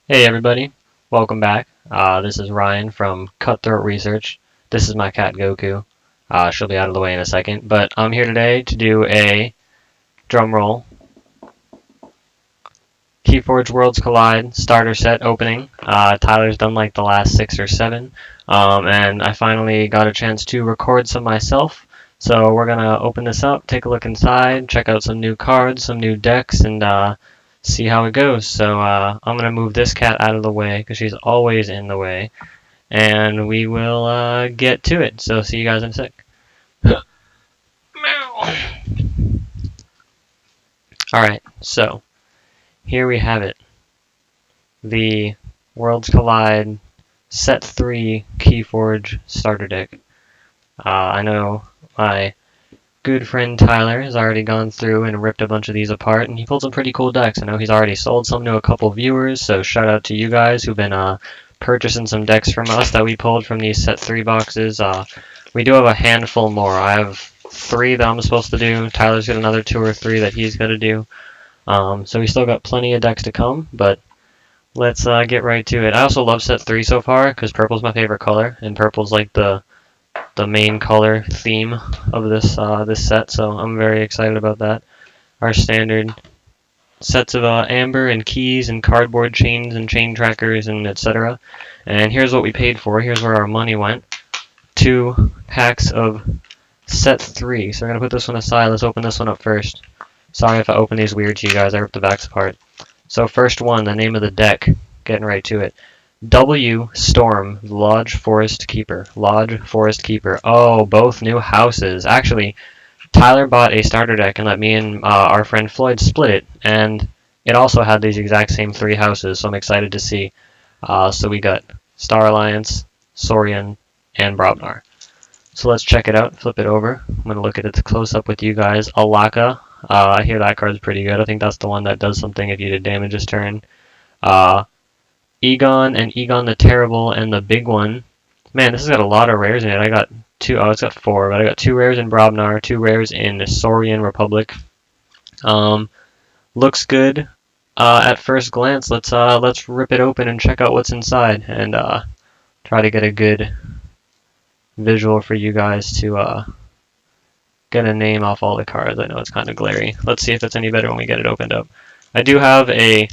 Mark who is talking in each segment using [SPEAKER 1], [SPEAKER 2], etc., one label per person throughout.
[SPEAKER 1] Hey everybody, welcome back. This is Ryan from Cutthroat Research. This is my cat Goku. She'll be out of the way in a second, but I'm here today to do a drum roll Keyforge Worlds Collide starter set opening. Tyler's done like the last 6 or 7, and I finally got a chance to record some myself. So we're gonna open this up, take a look inside, check out some new cards, some new decks, and see how it goes. So I'm gonna move this cat out of the way because she's always in the way, and we will get to it. So see you guys in a sec. Alright, so here we have it. The Worlds Collide Set 3 Keyforge starter deck. I know my good friend Tyler has already gone through and ripped a bunch of these apart, and he pulled some pretty cool decks. I know he's already sold some to a couple viewers, so shout out to you guys who've been purchasing some decks from us that we pulled from these Set 3 boxes. We do have a handful more. I have 3 that I'm supposed to do. Tyler's got another 2 or 3 that he's got to do. So we still got plenty of decks to come, but let's get right to it. I also love Set 3 so far because purple's my favorite color, and purple's like the main color theme of this set, so I'm very excited about that. Our standard sets of amber and keys and cardboard chains and chain trackers and etc. And here's what we paid for. Here's where our money went. 2 packs of Set 3. So we're gonna put this one aside. Let's open this one up first. Sorry if I open these weird to you guys. I ripped the backs apart. So first one, the name of the deck. Getting right to it. W Storm, Lodge Forest Keeper. Lodge Forest Keeper. Oh, both new houses. Actually, Tyler bought a starter deck and let me and our friend Floyd split it, and it also had these exact same 3 houses, so I'm excited to see. So we got Star Alliance, Saurian, and Brobnar. So let's check it out, flip it over. I'm going to look at it close up with you guys. Alaka. I hear that card's pretty good. I think that's the one that does something if you did damage this turn. Egon and Egon the Terrible and the big one. Man, this has got a lot of rares in it. I got 2, oh, it's got 4, but I got 2 rares in Brobnar, 2 rares in Saurian Republic. Looks good at first glance. Let's rip it open and check out what's inside and try to get a good visual for you guys to get a name off all the cards. I know it's kind of glary. Let's see if it's any better when we get it opened up. I do have a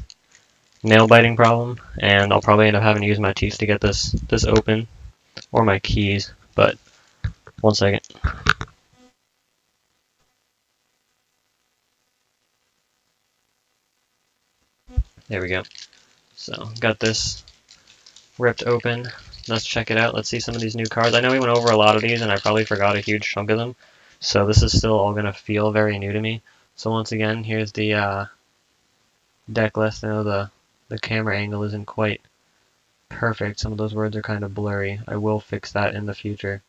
[SPEAKER 1] nail biting problem, and I'll probably end up having to use my teeth to get this open, or my keys, but one second. There we go. So got this ripped open. Let's check it out. Let's see some of these new cards. I know we went over a lot of these and I probably forgot a huge chunk of them, so this is still all gonna feel very new to me. So once again, here's the deck list. I know the camera angle isn't quite perfect. Some of those words are kind of blurry. I will fix that in the future.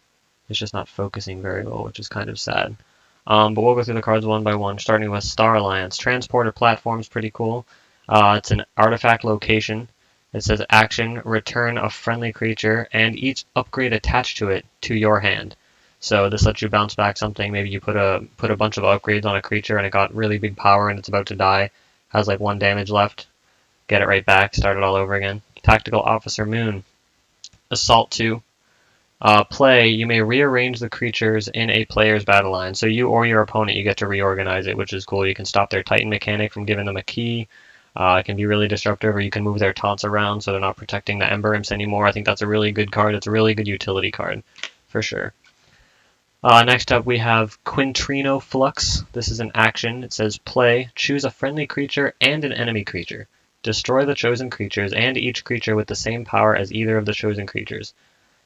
[SPEAKER 1] It's just not focusing very well, which is kind of sad. But we'll go through the cards one by one, starting with Star Alliance. Transporter platform's pretty cool. It's an artifact location. It says action, return a friendly creature, and each upgrade attached to it to your hand. So this lets you bounce back something. Maybe you put a bunch of upgrades on a creature and it got really big power and it's about to die. Has like 1 damage left. Get it right back, start it all over again. Tactical Officer Moon. Assault 2. Play, you may rearrange the creatures in a player's battle line. So you or your opponent, you get to reorganize it, which is cool. You can stop their Titan mechanic from giving them a key. It can be really disruptive, or you can move their taunts around so they're not protecting the Ember Imps anymore. I think that's a really good card. It's a really good utility card, for sure. Next up, we have Quintrino Flux. This is an action. It says play, choose a friendly creature and an enemy creature. Destroy the chosen creatures and each creature with the same power as either of the chosen creatures.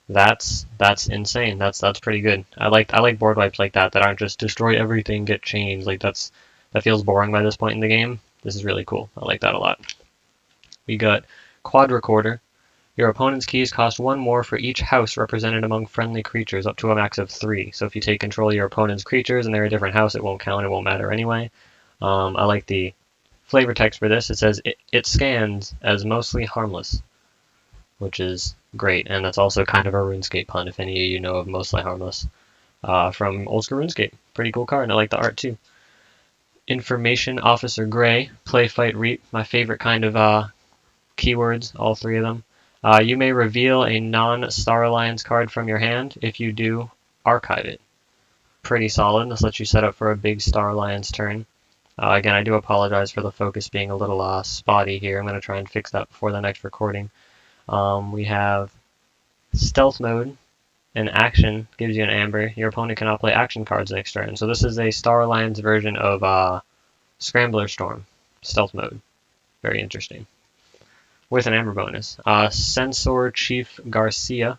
[SPEAKER 1] That's insane. That's pretty good. I like board wipes like that aren't just destroy everything, get chains. Like that feels boring by this point in the game. This is really cool. I like that a lot. We got Quadricorder. Your opponent's keys cost 1 more for each house represented among friendly creatures, up to a max of 3. So if you take control of your opponent's creatures and they're a different house, it won't count. It won't matter anyway. I like the flavor text for this. It says it scans as mostly harmless, which is great, and that's also kind of a RuneScape pun, if any of you know of Mostly Harmless from old school RuneScape. Pretty cool card, and I like the art too. Information Officer Gray, Play Fight Reap, my favorite kind of keywords, all three of them. You may reveal a non-Star Alliance card from your hand. If you do, archive it. Pretty solid. This lets you set up for a big Star Alliance turn. Again, I do apologize for the focus being a little spotty here. I'm going to try and fix that before the next recording. We have Stealth Mode. An action gives you an amber. Your opponent cannot play action cards next turn. So this is a Star Alliance version of Scrambler Storm. Stealth Mode. Very interesting. With an amber bonus. Censor Chief Garcia.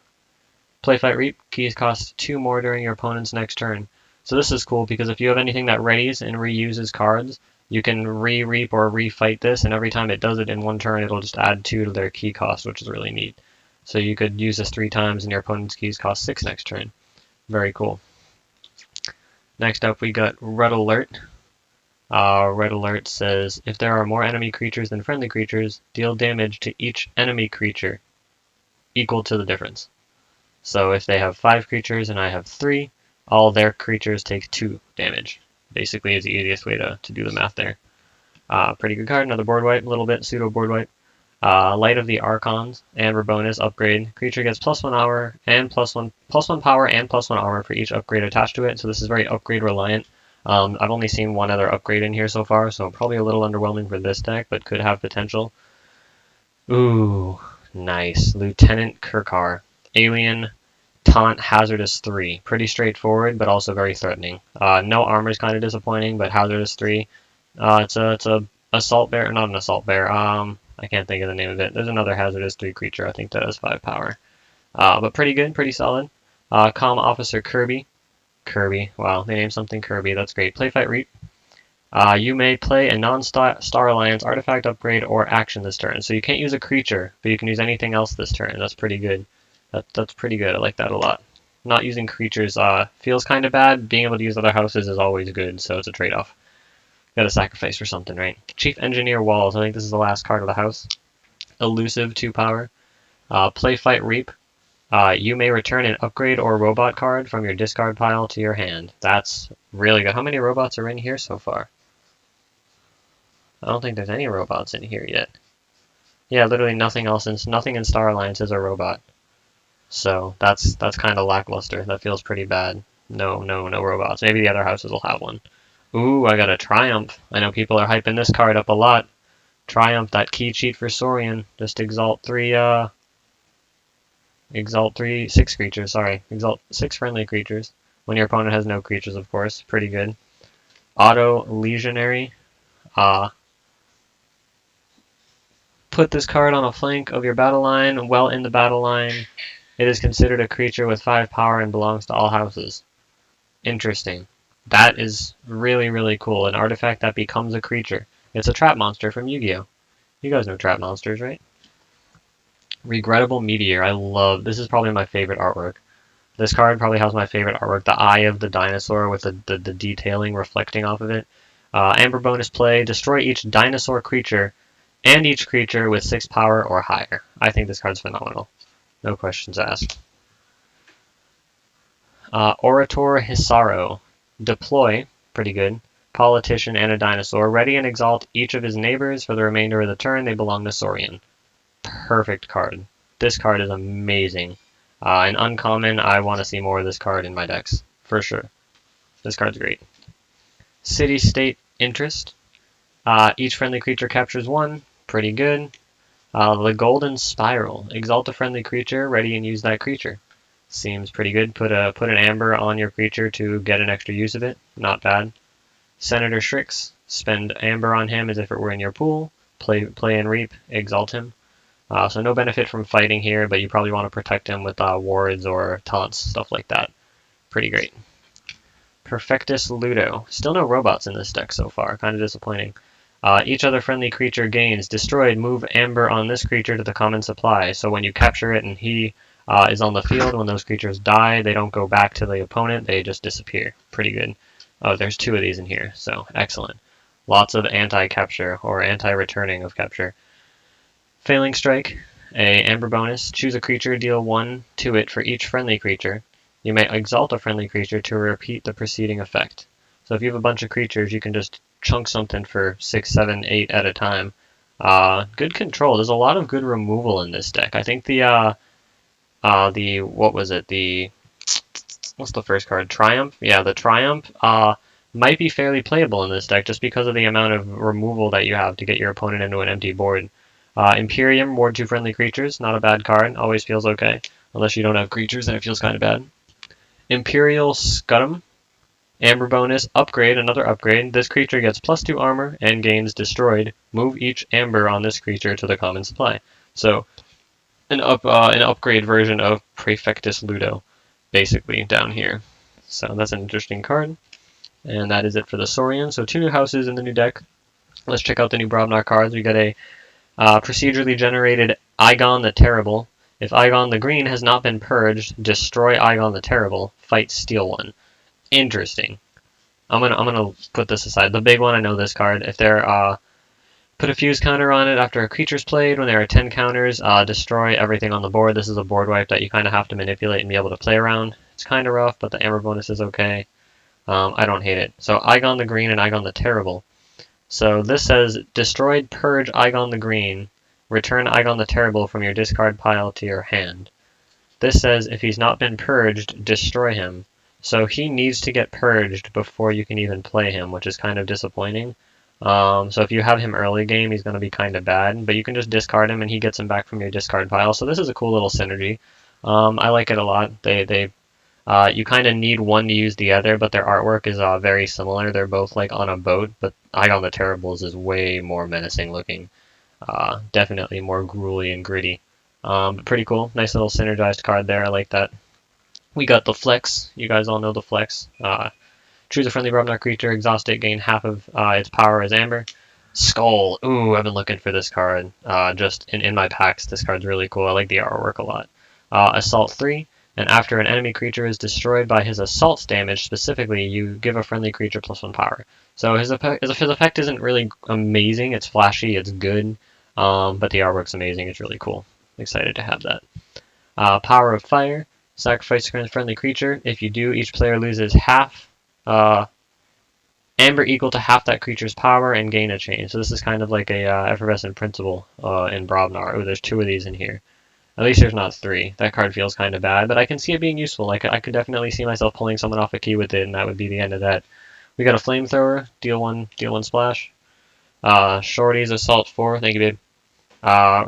[SPEAKER 1] Play Fight Reap. Keys cost 2 more during your opponent's next turn. So this is cool because if you have anything that readies and reuses cards, you can re-reap or re-fight this, and every time it does it in one turn, it'll just add 2 to their key cost, which is really neat. So you could use this 3 times and your opponent's keys cost 6 next turn. Very cool. Next up we got Red Alert. Red Alert says, if there are more enemy creatures than friendly creatures, deal damage to each enemy creature equal to the difference. So if they have 5 creatures and I have 3, all their creatures take 2 damage. Basically is the easiest way to do the math there. Pretty good card. Another board wipe, a little bit, pseudo board wipe. Light of the Archons, Amber bonus, upgrade. Creature gets +1 power and +1 armor for each upgrade attached to it, so this is very upgrade reliant. I've only seen one other upgrade in here so far, so probably a little underwhelming for this deck, but could have potential. Ooh, nice. Lieutenant Kirkar. Alien, Taunt, Hazardous 3. Pretty straightforward, but also very threatening. No armor is kind of disappointing, but Hazardous 3. It's a assault bear, not an assault bear. I can't think of the name of it. There's another Hazardous 3 creature, I think that has 5 power. But pretty good, pretty solid. Comm Officer Kirby. Kirby, wow, they named something Kirby, that's great. Play Fight Reap. You may play a non-Star Alliance artifact, upgrade, or action this turn. So you can't use a creature, but you can use anything else this turn. That's pretty good. That's pretty good, I like that a lot. Not using creatures feels kind of bad. Being able to use other houses is always good, so it's a trade-off. Gotta sacrifice for something, right? Chief Engineer Walls. I think this is the last card of the house. Elusive, 2 power. Play Fight Reap. You may return an upgrade or robot card from your discard pile to your hand. That's really good. How many robots are in here so far? I don't think there's any robots in here yet. Yeah, literally nothing else. Nothing in Star Alliance is a robot. So that's kind of lackluster. That feels pretty bad. No robots. Maybe the other houses will have one. Ooh, I got a Triumph. I know people are hyping this card up a lot. Triumph, that key cheat for Saurian. Just exalt 6 creatures, sorry. Exalt 6 friendly creatures. When your opponent has no creatures, of course. Pretty good. Auto Legionary. Put this card on a flank of your battle line, well in the battle line. It is considered a creature with 5 power and belongs to all houses. Interesting. That is really, really cool. An artifact that becomes a creature. It's a trap monster from Yu-Gi-Oh! You guys know trap monsters, right? Regrettable Meteor. I love. This is probably my favorite artwork. This card probably has my favorite artwork. The eye of the dinosaur with the detailing reflecting off of it. Amber bonus play. Destroy each dinosaur creature and each creature with 6 power or higher. I think this card's phenomenal. No questions asked. Orator Hisaro. Deploy, pretty good. Politician and a dinosaur. Ready and exalt each of his neighbors for the remainder of the turn. They belong to Saurian. Perfect card. This card is amazing. An uncommon, I want to see more of this card in my decks. For sure. This card's great. City-State Interest. Each friendly creature captures 1. Pretty good. The Golden Spiral. Exalt a friendly creature. Ready and use that creature. Seems pretty good. Put an amber on your creature to get an extra use of it. Not bad. Senator Strix. Spend amber on him as if it were in your pool. Play and reap. Exalt him. So no benefit from fighting here, but you probably want to protect him with wards or taunts, stuff like that. Pretty great. Perfectus Ludo. Still no robots in this deck so far. Kind of disappointing. Each other friendly creature gains. Destroyed. Move amber on this creature to the common supply. So when you capture it and he is on the field, when those creatures die, they don't go back to the opponent, they just disappear. Pretty good. Oh, there's 2 of these in here, so excellent. Lots of anti-capture, or anti-returning of capture. Failing Strike, a amber bonus. Choose a creature, deal 1 to it for each friendly creature. You may exalt a friendly creature to repeat the preceding effect. So if you have a bunch of creatures, you can just chunk something for 6, 7, 8 at a time. Good control. There's a lot of good removal in this deck. I think the what was it? What's the first card? Triumph? Yeah, the Triumph might be fairly playable in this deck just because of the amount of removal that you have to get your opponent into an empty board. Imperium, ward 2 friendly creatures, not a bad card, always feels okay. Unless you don't have creatures, then it feels kind of bad. Imperial Scuttum, Amber bonus, upgrade, another upgrade. This creature gets +2 armor and gains destroyed. Move each amber on this creature to the common supply. So, an upgrade version of Praefectus Ludo, basically, down here. So that's an interesting card. And that is it for the Saurian. So 2 new houses in the new deck. Let's check out the new Brobnar cards. We got a procedurally generated Igon the Terrible. If Igon the Green has not been purged, destroy Igon the Terrible. Fight Steal one. Interesting. I'm gonna put this aside. The big one, I know this card. If they're put a fuse counter on it after a creature's played. When there are 10 counters, destroy everything on the board. This is a board wipe that you kind of have to manipulate and be able to play around. It's kind of rough, but the amber bonus is okay. I don't hate it. So Igon the Green and Igon the Terrible. So this says, destroyed, purge Igon the Green. Return Igon the Terrible from your discard pile to your hand. This says, if he's not been purged, destroy him. So he needs to get purged before you can even play him, which is kind of disappointing. So if you have him early game, he's going to be kind of bad, but you can just discard him and he gets him back from your discard pile. So this is a cool little synergy. I like it a lot. You kind of need one to use the other, but their artwork is very similar. They're both like on a boat, but Igon the Terribles is way more menacing looking. Definitely more gruely and gritty. But pretty cool. Nice little synergized card there. I like that. We got the Flex. You guys all know the Flex. Choose a friendly Brobnar creature, exhaust it, gain half of its power as Amber. Skull. Ooh, I've been looking for this card. Just in my packs, this card's really cool. I like the artwork a lot. Assault 3, and after an enemy creature is destroyed by his assault's damage, specifically, you give a friendly creature +1 power. So his effect isn't really amazing. It's flashy, it's good, but the artwork's amazing. It's really cool. Excited to have that. Power of Fire. Sacrifice a friendly creature. If you do, each player loses half amber equal to half that creature's power and gain a chain. So this is kind of like a effervescent principle in Brobnar. Oh, there's 2 of these in here. At least there's not 3. That card feels kind of bad, but I can see it being useful. Like I could definitely see myself pulling someone off a key with it, and that would be the end of that. We got a flamethrower, deal one splash. Shorty's assault 4. Thank you, babe.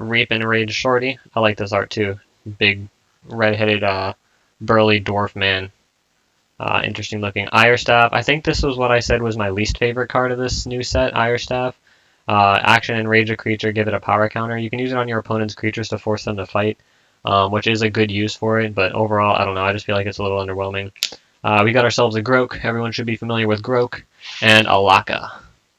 [SPEAKER 1] Reap and Rage Shorty. I like this art too. Big, red-headed, burly dwarf man. Interesting looking. Ire Staff. I think this was what I said was my least favorite card of this new set, Ire Staff. Action enrage a creature, give it a power counter. You can use it on your opponent's creatures to force them to fight, which is a good use for it, but overall, I don't know, I just feel like it's a little underwhelming. We got ourselves a Grok. Everyone should be familiar with Grok. And Alaka.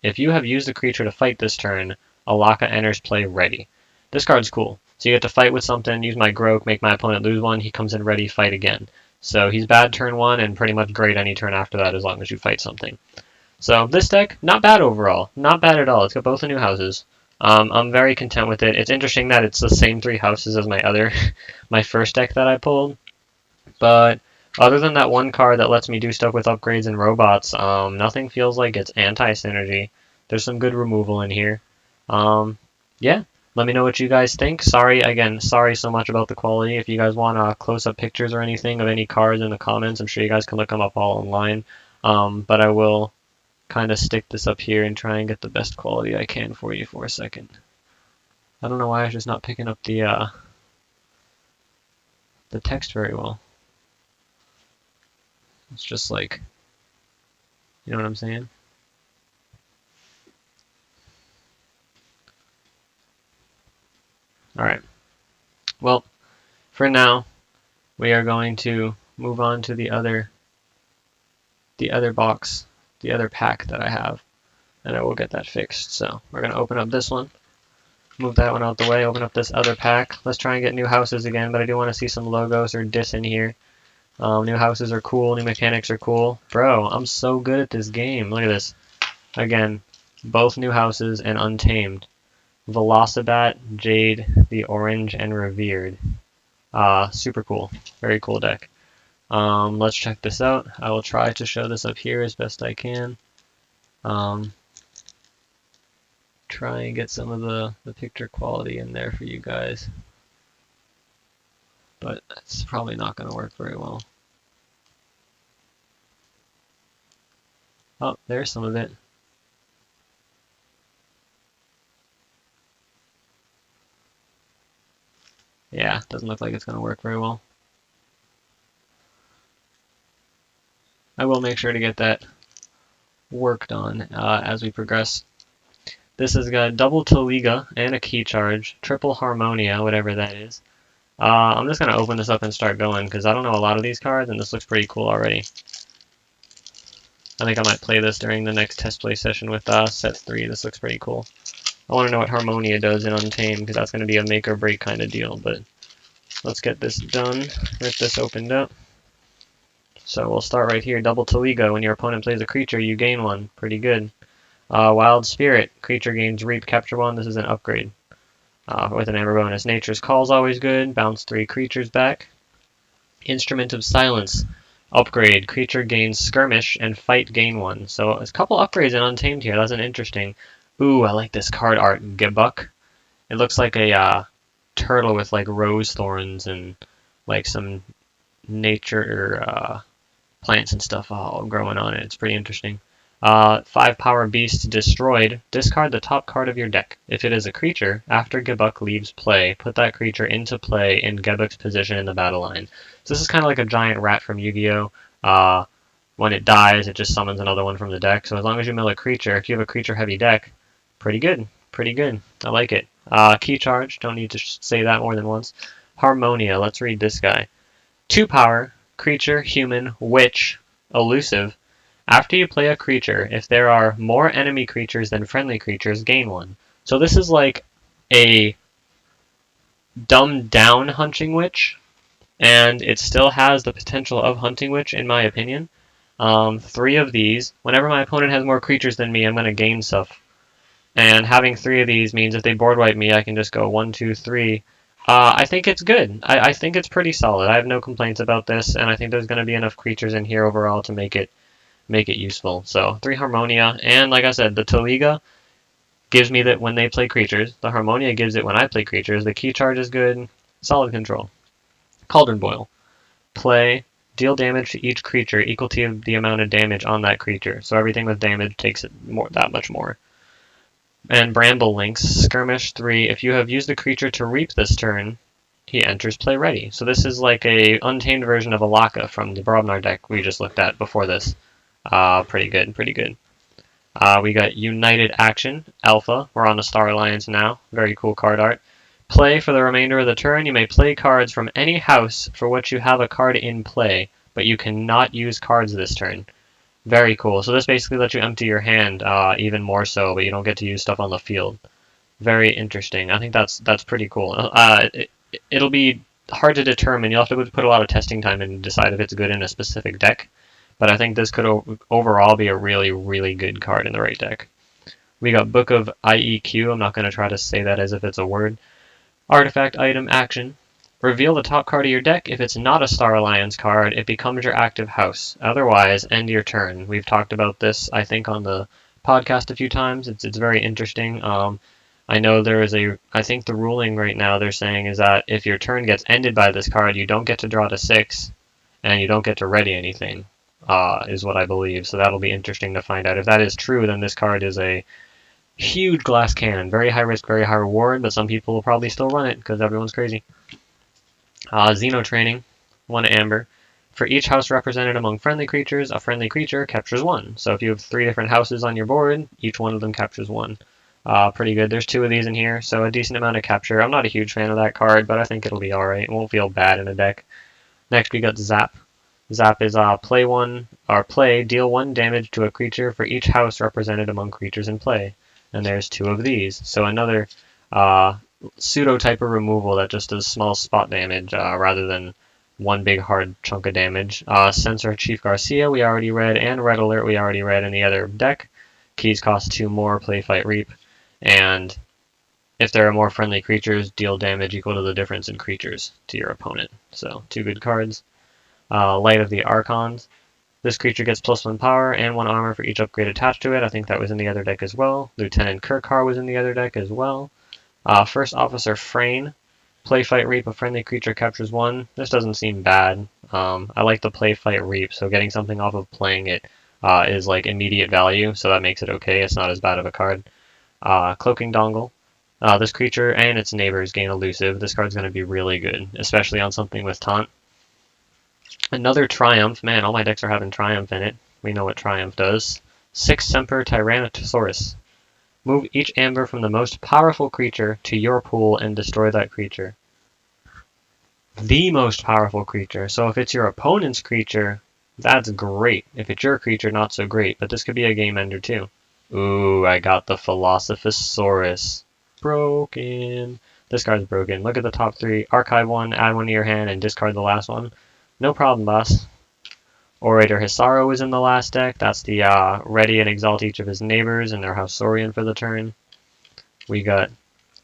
[SPEAKER 1] If you have used a creature to fight this turn, Alaka enters play ready. This card's cool. So you get to fight with something, use my Grok, make my opponent lose one, he comes in ready, fight again. So he's bad turn 1 and pretty much great any turn after that as long as you fight something. So this deck, not bad overall. Not bad at all. It's got both the new houses. I'm very content with it. It's interesting that it's the same 3 houses as my first deck that I pulled. But other than that one card that lets me do stuff with upgrades and robots, nothing feels like it's anti-synergy. There's some good removal in here. Yeah. Let me know what you guys think. Sorry so much about the quality. If you guys want close-up pictures or anything of any cards in the comments, I'm sure you guys can look them up all online. But I will kind of stick this up here and try and get the best quality I can for you for a second. I don't know why I'm just not picking up the text very well. It's just like, you know what I'm saying? Alright. Well, for now, we are going to move on to the other box, the other pack that I have, and I will get that fixed. So we're going to open up this one, move that one out the way, open up this other pack. Let's try and get new houses again, but I do want to see some logos or dis in here. New houses are cool, new mechanics are cool. Bro, I'm so good at this game. Look at this. Again, both new houses and Untamed. Velocibat, Jade, the Orange, and Revered. Super cool. Very cool deck. Let's check this out. I will try to show this up here as best I can. try and get some of the picture quality in there for you guys. But it's probably not going to work very well. Oh, there's some of it. Yeah, doesn't look like it's going to work very well. I will make sure to get that worked on as we progress. This has got double Taliga and a key charge, triple Harmonia, whatever that is. I'm just going to open this up and start going because I don't know a lot of these cards and this looks pretty cool already. I think I might play this during the next test play session with set 3. This looks pretty cool. I want to know what Harmonia does in Untamed because that's going to be a make or break kind of deal, but let's get this done. Rip this opened up. So we'll start right here. Double Taliga. When your opponent plays a creature, you gain 1. Pretty good. Wild Spirit. Creature gains Reap, capture 1. This is an upgrade with an Amber bonus. Nature's Call is always good. Bounce 3 creatures back. Instrument of Silence. Upgrade. Creature gains Skirmish and Fight gain 1. So a couple upgrades in Untamed here. That's an interesting. Ooh, I like this card art. Gebuk. It looks like a turtle with like rose thorns and like some nature plants and stuff all growing on it. It's pretty interesting. 5 power beast destroyed. Discard the top card of your deck. If it is a creature, after Gebuk leaves play, put that creature into play in Gebuk's position in the battle line. So this is kind of like a giant rat from Yu-Gi-Oh! When it dies, it just summons another one from the deck. So as long as you mill a creature, if you have a creature heavy deck, pretty good. Pretty good. I like it. Key charge. Don't need to say that more than once. Harmonia. Let's read this guy. 2 power. Creature, human, witch, elusive. After you play a creature, if there are more enemy creatures than friendly creatures, gain 1. So this is like a dumbed down Hunting Witch, and it still has the potential of Hunting Witch, in my opinion. 3 of these. Whenever my opponent has more creatures than me, I'm going to gain stuff. And having 3 of these means if they board wipe me, I can just go 1, 2, 3. I think it's good. I think it's pretty solid. I have no complaints about this, and I think there's going to be enough creatures in here overall to make it useful. So 3 Harmonia, and like I said, the Taliga gives me that when they play creatures. The Harmonia gives it when I play creatures. The key charge is good. Solid control. Cauldron Boil. Play. Deal damage to each creature equal to the amount of damage on that creature. So everything with damage takes it that much more. And Bramble Links, Skirmish 3. If you have used a creature to reap this turn, he enters play ready. So this is like a untamed version of Alaka from the Brobnar deck we just looked at before this. Pretty good, pretty good. We got United Action, Alpha. We're on the Star Alliance now. Very cool card art. Play for the remainder of the turn. You may play cards from any house for which you have a card in play, but you cannot use cards this turn. Very cool. So this basically lets you empty your hand even more so, but you don't get to use stuff on the field. Very interesting. I think that's pretty cool. It'll be hard to determine. You'll have to put a lot of testing time in to decide if it's good in a specific deck. But I think this could overall be a really, really good card in the right deck. We got Book of IEQ. I'm not going to try to say that as if it's a word. Artifact, item, action. Reveal the top card of your deck. If it's not a Star Alliance card, it becomes your active house. Otherwise, end your turn. We've talked about this, I think, on the podcast a few times. It's very interesting. I know there is I think the ruling right now they're saying is that if your turn gets ended by this card, you don't get to draw to 6, and you don't get to ready anything, is what I believe. So that'll be interesting to find out. If that is true, then this card is a huge glass cannon. Very high risk, very high reward, but some people will probably still run it because everyone's crazy. Xeno Training, 1 amber. For each house represented among friendly creatures, a friendly creature captures 1. So if you have 3 different houses on your board, each one of them captures 1. Pretty good. There's 2 of these in here, so a decent amount of capture. I'm not a huge fan of that card, but I think it'll be alright. It won't feel bad in a deck. Next we got Zap. Zap is deal 1 damage to a creature for each house represented among creatures in play. And there's 2 of these. So another pseudo type of removal that just does small spot damage rather than one big hard chunk of damage. Censor Chief Garcia we already read, and Red Alert we already read in the other deck. Keys cost 2 more, play, fight, reap. And if there are more friendly creatures, deal damage equal to the difference in creatures to your opponent. So 2 good cards. Light of the Archons. This creature gets +1 power and 1 armor for each upgrade attached to it. I think that was in the other deck as well. Lieutenant Kirkar was in the other deck as well. First Officer Frayne. Play Fight Reap, a friendly creature captures 1. This doesn't seem bad. I like the Play Fight Reap, so getting something off of playing it is like immediate value, so that makes it okay. It's not as bad of a card. Cloaking Dongle. This creature and its neighbors gain elusive. This card's going to be really good, especially on something with taunt. Another Triumph. Man, all my decks are having Triumph in it. We know what Triumph does. 6 Semper Tyrannosaurus. Move each amber from the most powerful creature to your pool and destroy that creature. The most powerful creature. So if it's your opponent's creature, that's great. If it's your creature, not so great. But this could be a game ender too. Ooh, I got the Philosophosaurus. Broken. This card's broken. Look at the top 3. Archive 1, add 1 to your hand, and discard the last one. No problem, boss. Orator Hisaro was in the last deck. That's the ready and exalt each of his neighbors and their House Saurian for the turn. We got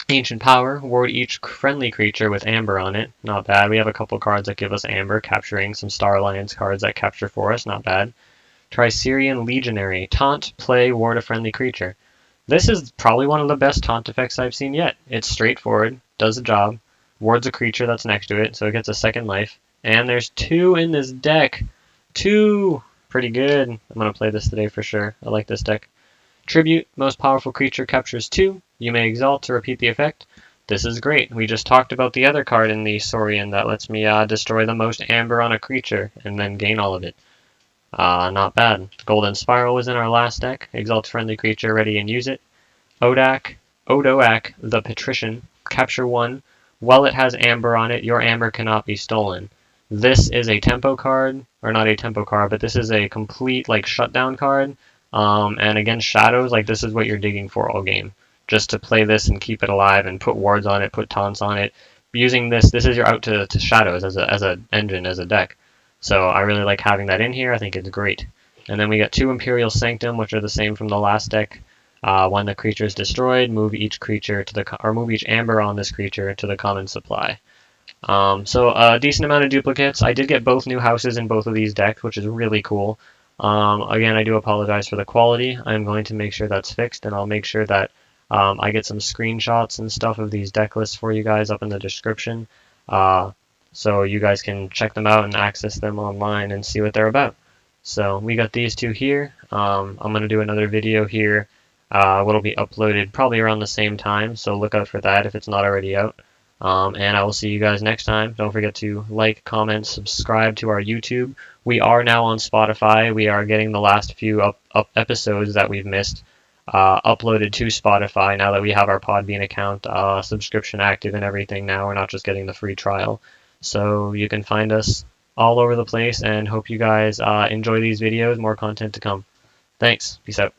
[SPEAKER 1] Ancient Power. Ward each friendly creature with Amber on it. Not bad. We have a couple cards that give us Amber, capturing some Star Alliance cards that capture for us. Not bad. Tricerian Legionary. Taunt, play, ward a friendly creature. This is probably one of the best taunt effects I've seen yet. It's straightforward, does the job, wards a creature that's next to it, so it gets a second life. And there's 2 in this deck. 2! Pretty good. I'm going to play this today for sure. I like this deck. Tribute, most powerful creature captures 2. You may exalt to repeat the effect. This is great. We just talked about the other card in the Saurian that lets me destroy the most amber on a creature and then gain all of it. Not bad. Golden Spiral was in our last deck. Exalt friendly creature, ready and use it. Odoak, the Patrician. Capture 1. While it has amber on it, your amber cannot be stolen. This is a tempo card, or not a tempo card, but this is a complete like shutdown card. And against shadows, like this is what you're digging for all game. Just to play this and keep it alive and put wards on it, put taunts on it. Using this is your out to shadows as a engine, as a deck. So I really like having that in here. I think it's great. And then we got 2 Imperial Sanctum, which are the same from the last deck. When the creature is destroyed, move each creature to move each amber on this creature to the common supply. So a decent amount of duplicates. I did get both new houses in both of these decks, which is really cool. Again, I do apologize for the quality. I'm going to make sure that's fixed, and I'll make sure that I get some screenshots and stuff of these deck lists for you guys up in the description, so you guys can check them out and access them online and see what they're about. So we got these 2 here. I'm going to do another video here. What'll be uploaded probably around the same time, so look out for that if it's not already out. And I will see you guys next time. Don't forget to like, comment, subscribe to our YouTube. We are now on Spotify. We are getting the last few episodes that we've missed uploaded to Spotify now that we have our Podbean account subscription active and everything now. We're not just getting the free trial. So you can find us all over the place, and hope you guys enjoy these videos. More content to come. Thanks. Peace out.